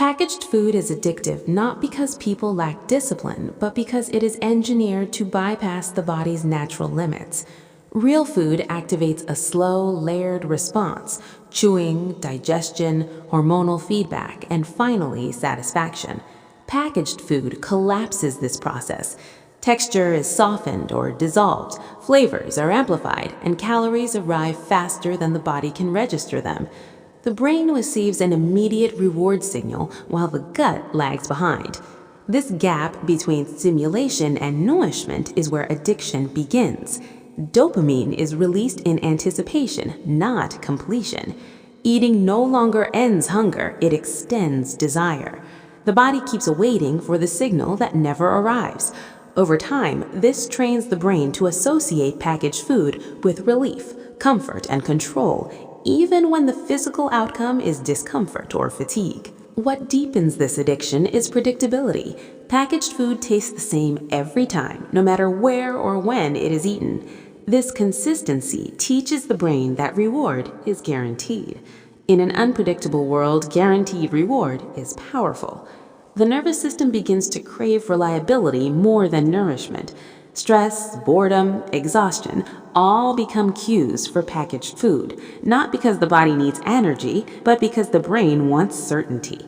Packaged food is addictive not because people lack discipline, but because it is engineered to bypass the body's natural limits. Real food activates a slow, layered response: chewing, digestion, hormonal feedback, and finally, satisfaction. Packaged food collapses this process. Texture is softened or dissolved, flavors are amplified, and calories arrive faster than the body can register them. The brain receives an immediate reward signal while the gut lags behind. This gap between stimulation and nourishment is where addiction begins. Dopamine is released in anticipation, not completion. Eating no longer ends hunger, it extends desire. The body keeps waiting for the signal that never arrives. Over time, this trains the brain to associate packaged food with relief, comfort, and control, even when the physical outcome is discomfort or fatigue. What deepens this addiction is predictability. Packaged food tastes the same every time, no matter where or when it is eaten. This consistency teaches the brain that reward is guaranteed. In an unpredictable world, guaranteed reward is powerful. The nervous system begins to crave reliability more than nourishment. Stress, boredom, exhaustion all become cues for packaged food, not because the body needs energy, but because the brain wants certainty.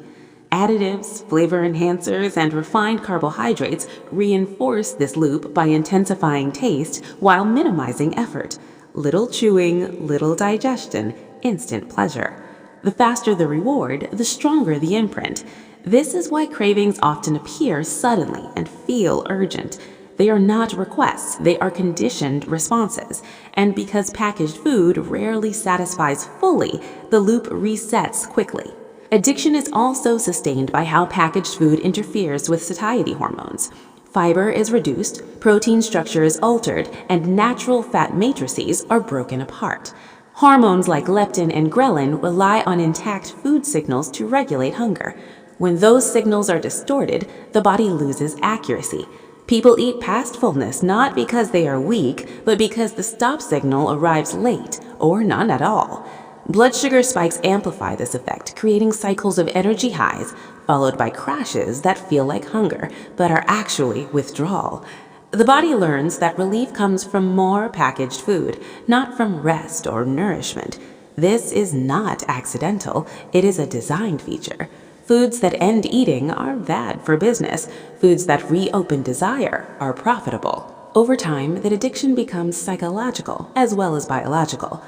Additives, flavor enhancers, and refined carbohydrates reinforce this loop by intensifying taste while minimizing effort. Little chewing, little digestion, instant pleasure. The faster the reward, the stronger the imprint. This is why cravings often appear suddenly and feel urgent. They are not requests, they are conditioned responses. And because packaged food rarely satisfies fully, the loop resets quickly. Addiction is also sustained by how packaged food interferes with satiety hormones. Fiber is reduced, protein structure is altered, and natural fat matrices are broken apart. Hormones like leptin and ghrelin rely on intact food signals to regulate hunger. When those signals are distorted, the body loses accuracy. People eat past fullness not because they are weak, but because the stop signal arrives late or none at all. Blood sugar spikes amplify this effect, creating cycles of energy highs, followed by crashes that feel like hunger, but are actually withdrawal. The body learns that relief comes from more packaged food, not from rest or nourishment. This is not accidental, it is a designed feature. Foods that end eating are bad for business. Foods that reopen desire are profitable. Over time, that addiction becomes psychological as well as biological.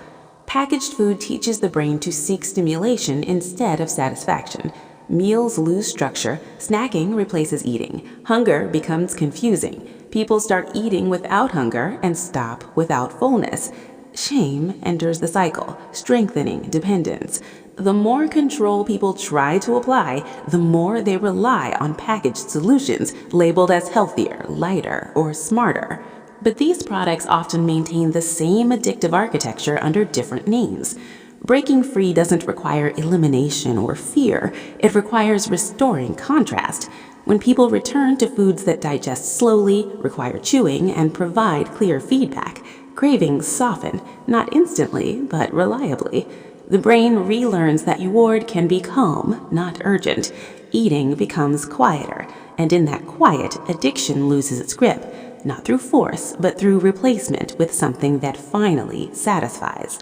Packaged food teaches the brain to seek stimulation instead of satisfaction. Meals lose structure, snacking replaces eating, hunger becomes confusing. People start eating without hunger and stop without fullness. Shame enters the cycle, strengthening dependence. The more control people try to apply, the more they rely on packaged solutions labeled as healthier, lighter, or smarter. But these products often maintain the same addictive architecture under different names. Breaking free doesn't require elimination or fear, it requires restoring contrast. When people return to foods that digest slowly, require chewing, and provide clear feedback, cravings soften, not instantly, but reliably. The brain relearns that reward can be calm, not urgent. Eating becomes quieter, and in that quiet, addiction loses its grip, not through force, but through replacement with something that finally satisfies.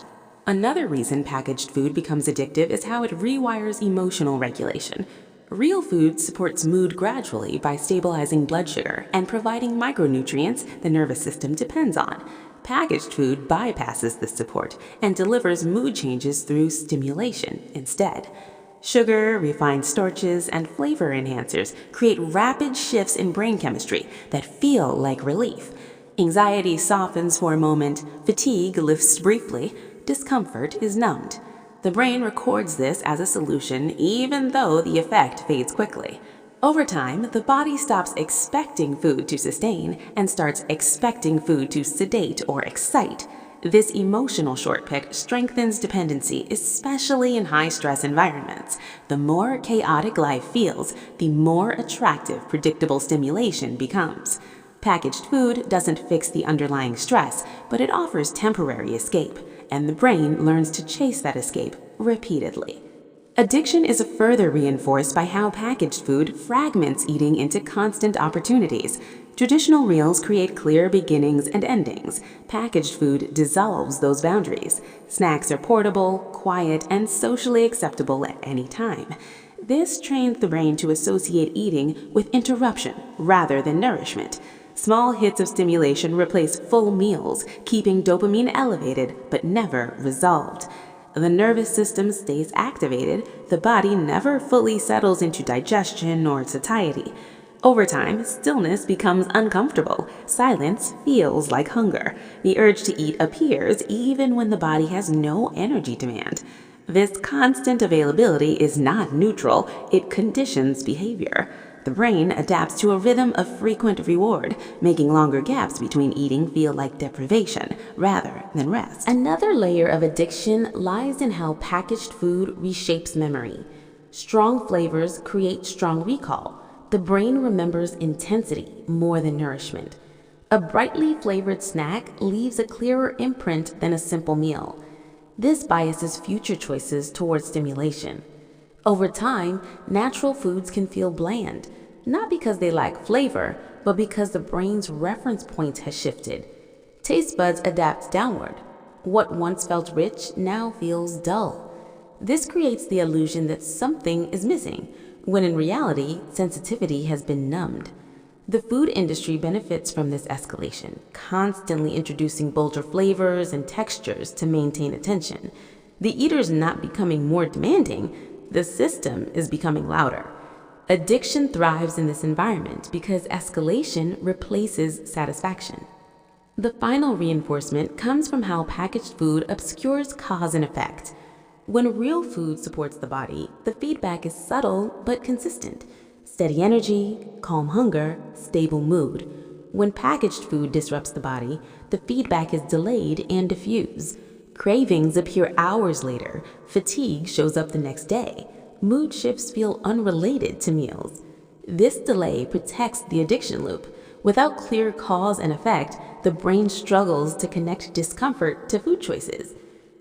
Another reason packaged food becomes addictive is how it rewires emotional regulation. Real food supports mood gradually by stabilizing blood sugar and providing micronutrients the nervous system depends on. Packaged food bypasses this support and delivers mood changes through stimulation instead. Sugar, refined starches, and flavor enhancers create rapid shifts in brain chemistry that feel like relief. Anxiety softens for a moment, fatigue lifts briefly, discomfort is numbed. The brain records this as a solution even though the effect fades quickly. Over time, the body stops expecting food to sustain and starts expecting food to sedate or excite. This emotional shortcut strengthens dependency, especially in high-stress environments. The more chaotic life feels, the more attractive predictable stimulation becomes. Packaged food doesn't fix the underlying stress, but it offers temporary escape, and the brain learns to chase that escape repeatedly. Addiction is further reinforced by how packaged food fragments eating into constant opportunities. Traditional meals create clear beginnings and endings. Packaged food dissolves those boundaries. Snacks are portable, quiet, and socially acceptable at any time. This trains the brain to associate eating with interruption rather than nourishment. Small hits of stimulation replace full meals, keeping dopamine elevated but never resolved. The nervous system stays activated, the body never fully settles into digestion or satiety. Over time, stillness becomes uncomfortable. Silence feels like hunger. The urge to eat appears even when the body has no energy demand. This constant availability is not neutral, it conditions behavior. The brain adapts to a rhythm of frequent reward, making longer gaps between eating feel like deprivation rather than rest. Another layer of addiction lies in how packaged food reshapes memory. Strong flavors create strong recall. The brain remembers intensity more than nourishment. A brightly flavored snack leaves a clearer imprint than a simple meal. This biases future choices towards stimulation. Over time, natural foods can feel bland, not because they lack flavor, but because the brain's reference point has shifted. Taste buds adapt downward. What once felt rich now feels dull. This creates the illusion that something is missing, when in reality, sensitivity has been numbed. The food industry benefits from this escalation, constantly introducing bolder flavors and textures to maintain attention. The eater's not becoming more demanding, the system is becoming louder. Addiction thrives in this environment because escalation replaces satisfaction. The final reinforcement comes from how packaged food obscures cause and effect. When real food supports the body, the feedback is subtle but consistent. Steady energy, calm hunger, stable mood. When packaged food disrupts the body, the feedback is delayed and diffuse. Cravings appear hours later, fatigue shows up the next day. Mood shifts feel unrelated to meals. This delay protects the addiction loop. Without clear cause and effect, the brain struggles to connect discomfort to food choices.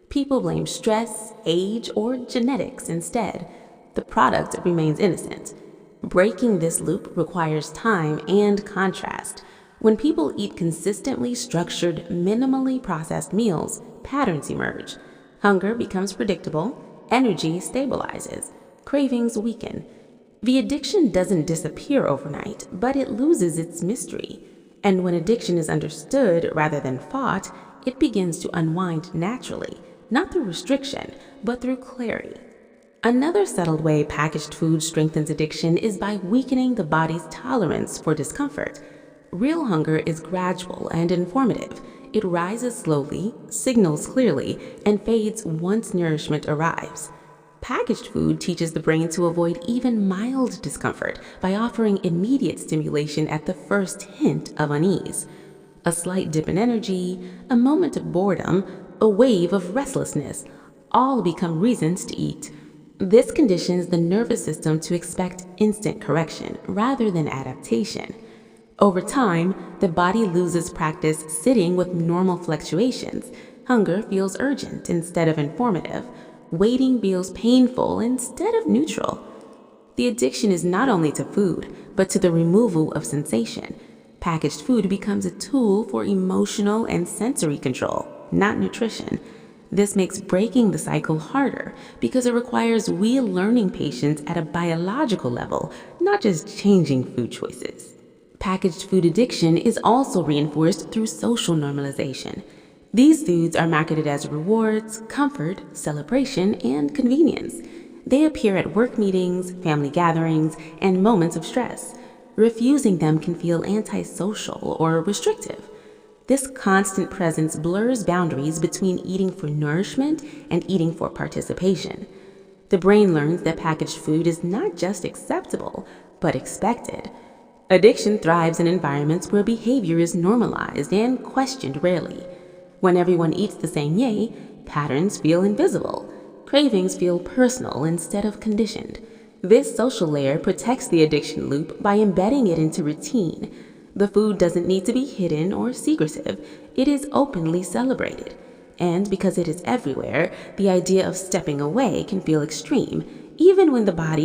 People blame stress, age, or genetics instead. The product remains innocent. Breaking this loop requires time and contrast. When people eat consistently structured, minimally processed meals, patterns emerge. Hunger becomes predictable, energy stabilizes, cravings weaken. The addiction doesn't disappear overnight, but it loses its mystery. And when addiction is understood rather than fought, it begins to unwind naturally, not through restriction, but through clarity. Another subtle way packaged food strengthens addiction is by weakening the body's tolerance for discomfort. Real hunger is gradual and informative. It rises slowly, signals clearly, and fades once nourishment arrives. Packaged food teaches the brain to avoid even mild discomfort by offering immediate stimulation at the first hint of unease. A slight dip in energy, a moment of boredom, a wave of restlessness, all become reasons to eat. This conditions the nervous system to expect instant correction rather than adaptation. Over time, the body loses practice sitting with normal fluctuations. Hunger feels urgent instead of informative. Waiting feels painful instead of neutral. The addiction is not only to food, but to the removal of sensation. Packaged food becomes a tool for emotional and sensory control, not nutrition. This makes breaking the cycle harder because it requires relearning patience at a biological level, not just changing food choices. Packaged food addiction is also reinforced through social normalization. These foods are marketed as rewards, comfort, celebration, and convenience. They appear at work meetings, family gatherings, and moments of stress. Refusing them can feel antisocial or restrictive. This constant presence blurs boundaries between eating for nourishment and eating for participation. The brain learns that packaged food is not just acceptable, but expected. Addiction thrives in environments where behavior is normalized and questioned rarely. When everyone eats the same way, patterns feel invisible. Cravings feel personal instead of conditioned. This social layer protects the addiction loop by embedding it into routine. The food doesn't need to be hidden or secretive, it is openly celebrated. And because it is everywhere, the idea of stepping away can feel extreme, even when the body